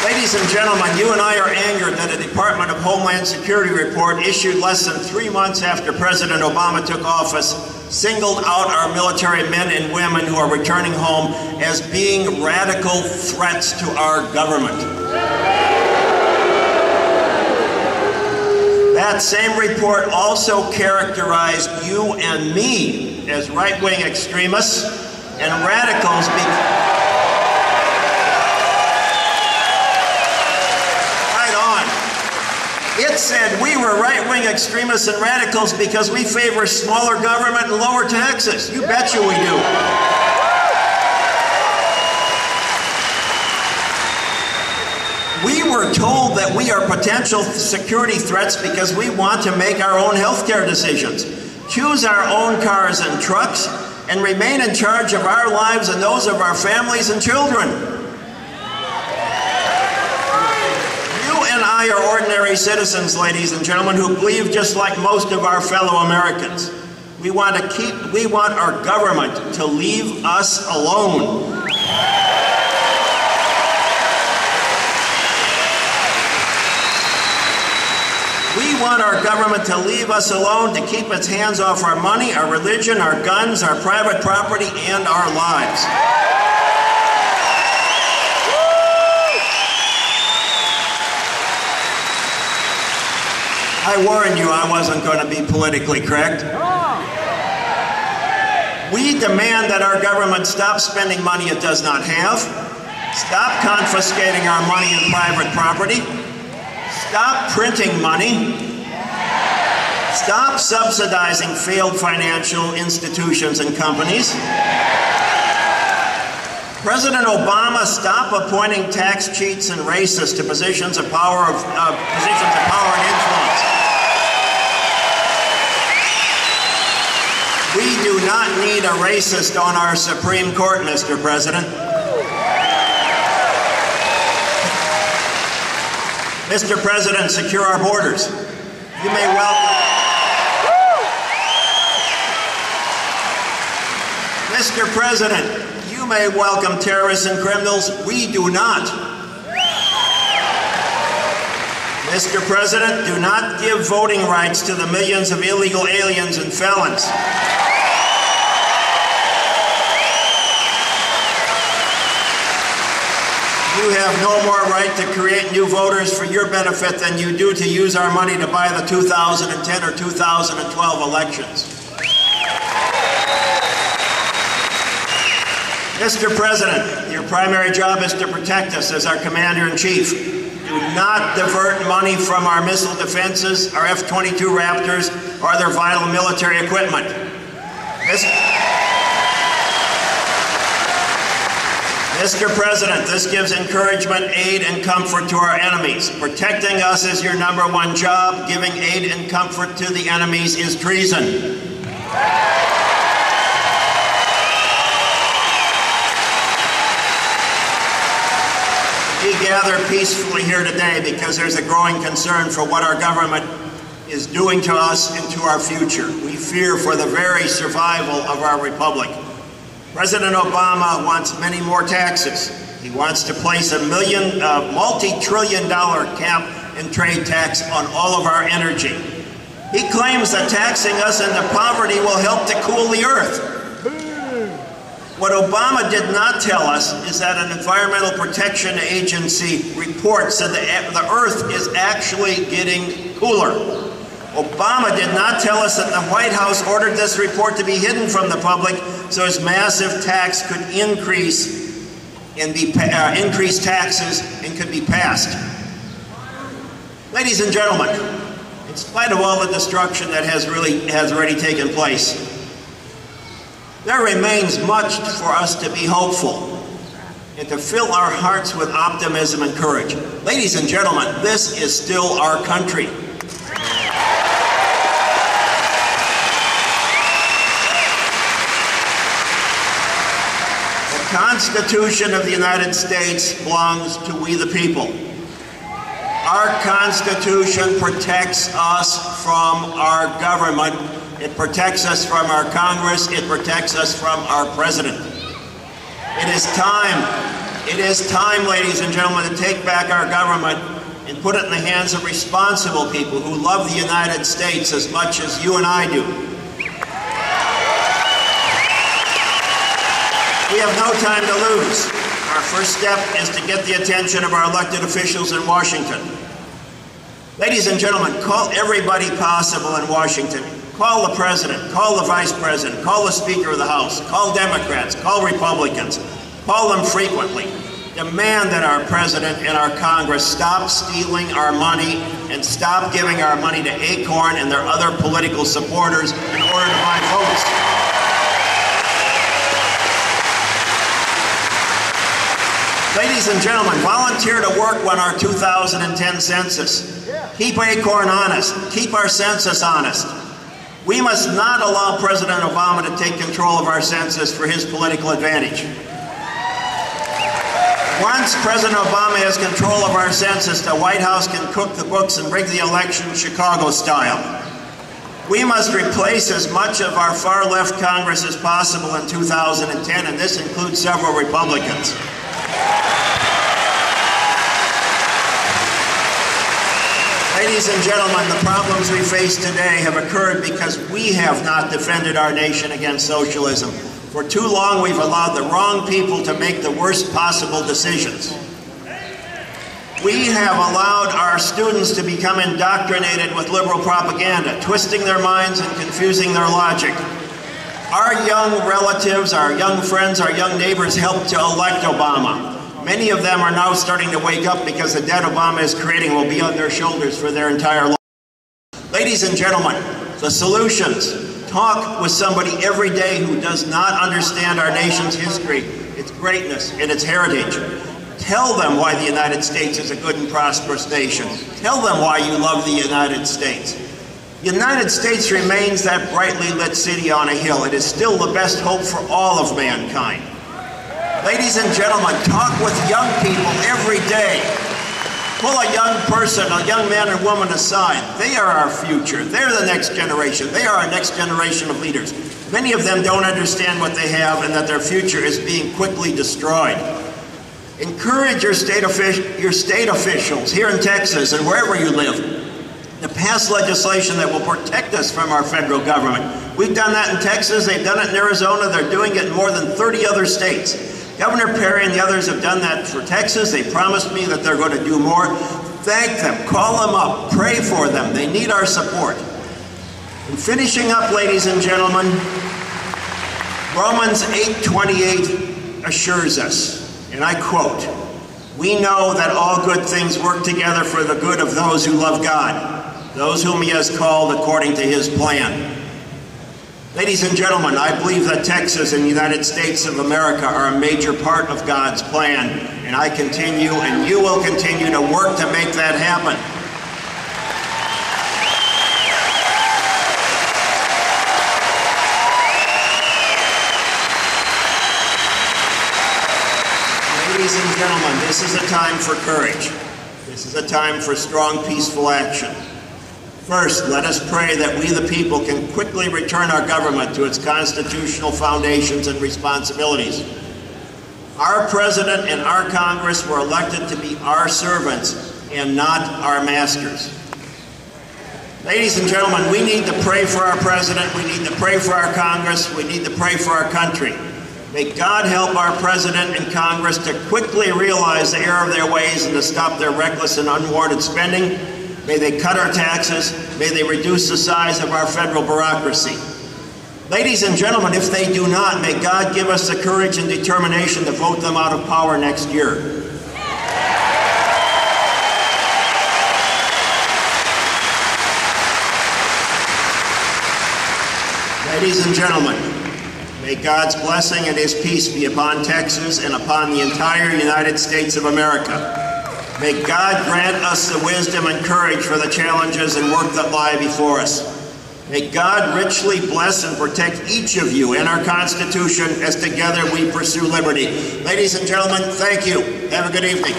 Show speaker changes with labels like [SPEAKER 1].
[SPEAKER 1] Ladies and gentlemen, you and I are angered that a Department of Homeland Security report issued less than 3 months after President Obama took office singled out our military men and women who are returning home as being radical threats to our government. That same report also characterized you and me as right-wing extremists and radicals. It said we were right-wing extremists and radicals because we favor smaller government and lower taxes. You betcha we do. We were told that we are potential security threats because we want to make our own healthcare decisions, choose our own cars and trucks, and remain in charge of our lives and those of our families and children. We are ordinary citizens, ladies and gentlemen, who believe just like most of our fellow Americans. We want our government to leave us alone. We want our government to leave us alone, to keep its hands off our money, our religion, our guns, our private property, and our lives. I warned you I wasn't going to be politically correct. We demand that our government stop spending money it does not have, stop confiscating our money and private property, stop printing money, stop subsidizing failed financial institutions and companies. President Obama, stop appointing tax cheats and racists to positions of power and influence. We do not need a racist on our Supreme Court, Mr. President. Mr. President, secure our borders. You may welcome. Mr. President, you may welcome terrorists and criminals. We do not. Mr. President, do not give voting rights to the millions of illegal aliens and felons. You have no more right to create new voters for your benefit than you do to use our money to buy the 2010 or 2012 elections. Mr. President, your primary job is to protect us as our Commander-in-Chief. Do not divert money from our missile defenses, our F-22 Raptors, or other vital military equipment. Mr. President, this gives encouragement, aid, and comfort to our enemies. Protecting us is your #1 job. Giving aid and comfort to the enemies is treason. We gather peacefully here today because there's a growing concern for what our government is doing to us and to our future. We fear for the very survival of our republic. President Obama wants many more taxes. He wants to place a multi-trillion-dollar cap and trade tax on all of our energy. He claims that taxing us into poverty will help to cool the earth. What Obama did not tell us is that an Environmental Protection Agency reports that the earth is actually getting cooler. Obama did not tell us that the White House ordered this report to be hidden from the public so his massive tax could increase taxes and could be passed. Ladies and gentlemen, in spite of all the destruction that has already taken place, there remains much for us to be hopeful and to fill our hearts with optimism and courage. Ladies and gentlemen, this is still our country. The Constitution of the United States belongs to we the people. Our Constitution protects us from our government. It protects us from our Congress. It protects us from our President. It is time It is time, ladies and gentlemen, to take back our government and put it in the hands of responsible people who love the United States as much as you and I do. We have no time to lose. Our first step is to get the attention of our elected officials in Washington. Ladies and gentlemen, call everybody possible in Washington. Call the president, call the vice president, call the Speaker of the House, call Democrats, call Republicans, call them frequently. Demand that our president and our Congress stop stealing our money and stop giving our money to Acorn and their other political supporters in order to buy votes. Ladies and gentlemen, volunteer to work on our 2010 census. Keep Acorn honest. Keep our census honest. We must not allow President Obama to take control of our census for his political advantage. Once President Obama has control of our census, the White House can cook the books and rig the election Chicago style. We must replace as much of our far-left Congress as possible in 2010, and this includes several Republicans. Ladies and gentlemen, the problems we face today have occurred because we have not defended our nation against socialism. For too long, we've allowed the wrong people to make the worst possible decisions. We have allowed our students to become indoctrinated with liberal propaganda, twisting their minds and confusing their logic. Our young relatives, our young friends, our young neighbors helped to elect Obama. Many of them are now starting to wake up because the debt Obama is creating will be on their shoulders for their entire life. Ladies and gentlemen, the solutions. Talk with somebody every day who does not understand our nation's history, its greatness, and its heritage. Tell them why the United States is a good and prosperous nation. Tell them why you love the United States. The United States remains that brightly lit city on a hill. It is still the best hope for all of mankind. Ladies and gentlemen, talk with young people every day. Pull a young person, a young man or woman aside. They are our future. They're the next generation. They are our next generation of leaders. Many of them don't understand what they have and that their future is being quickly destroyed. Encourage your state officials here in Texas and wherever you live to pass legislation that will protect us from our federal government. We've done that in Texas. They've done it in Arizona. They're doing it in more than 30 other states. Governor Perry and the others have done that for Texas. They promised me that they're going to do more. Thank them. Call them up. Pray for them. They need our support. And finishing up, ladies and gentlemen, Romans 8:28 assures us, and I quote, "We know that all good things work together for the good of those who love God, those whom He has called according to His plan." Ladies and gentlemen, I believe that Texas and the United States of America are a major part of God's plan, and I continue, and you will continue to work to make that happen. Ladies and gentlemen, this is a time for courage. This is a time for strong, peaceful action. First, let us pray that we, the people, can quickly return our government to its constitutional foundations and responsibilities. Our president and our Congress were elected to be our servants and not our masters. Ladies and gentlemen, we need to pray for our president, we need to pray for our Congress, we need to pray for our country. May God help our president and Congress to quickly realize the error of their ways and to stop their reckless and unwarranted spending. May they cut our taxes. May they reduce the size of our federal bureaucracy. Ladies and gentlemen, if they do not, may God give us the courage and determination to vote them out of power next year. Ladies and gentlemen, may God's blessing and His peace be upon Texas and upon the entire United States of America. May God grant us the wisdom and courage for the challenges and work that lie before us. May God richly bless and protect each of you and our Constitution as together we pursue liberty. Ladies and gentlemen, thank you. Have a good evening.